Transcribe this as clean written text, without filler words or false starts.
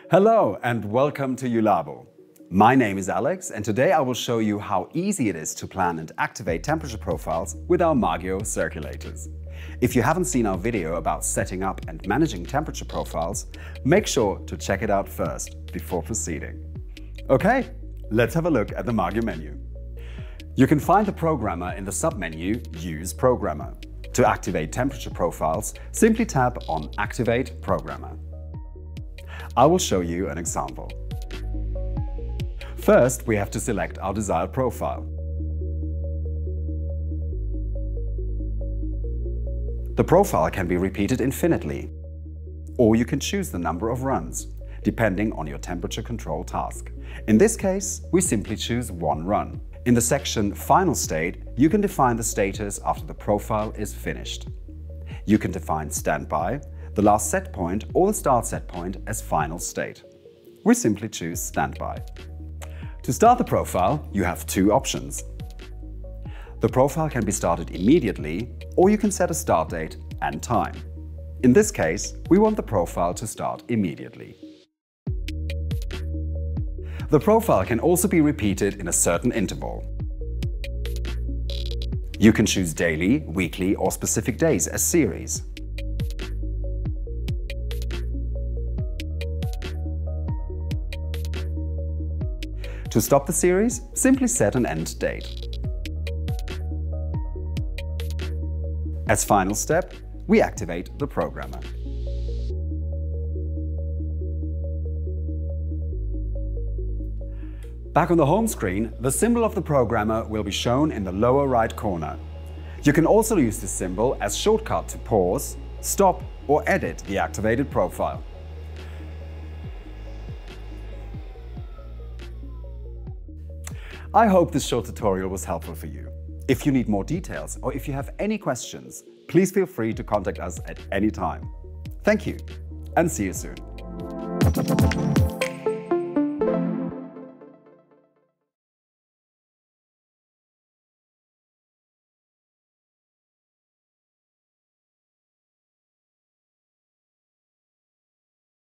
Hello and welcome to JULABO. My name is Alex and today I will show you how easy it is to plan and activate temperature profiles with our MAGIO circulators. If you haven't seen our video about setting up and managing temperature profiles, make sure to check it out first before proceeding. Okay, let's have a look at the MAGIO menu. You can find the programmer in the submenu Use Programmer. To activate temperature profiles, simply tap on Activate Programmer. I will show you an example. First, we have to select our desired profile. The profile can be repeated infinitely, or you can choose the number of runs, depending on your temperature control task. In this case, we simply choose one run. In the section Final State, you can define the status after the profile is finished. You can define Standby, the last set point or the start set point as final state. We simply choose Standby. To start the profile, you have two options. The profile can be started immediately, or you can set a start date and time. In this case, we want the profile to start immediately. The profile can also be repeated in a certain interval. You can choose daily, weekly or specific days as series. To stop the series, simply set an end date. As final step, we activate the programmer. Back on the home screen, the symbol of the programmer will be shown in the lower right corner. You can also use this symbol as shortcut to pause, stop or edit the activated profile. I hope this short tutorial was helpful for you. If you need more details or if you have any questions, please feel free to contact us at any time. Thank you and see you soon.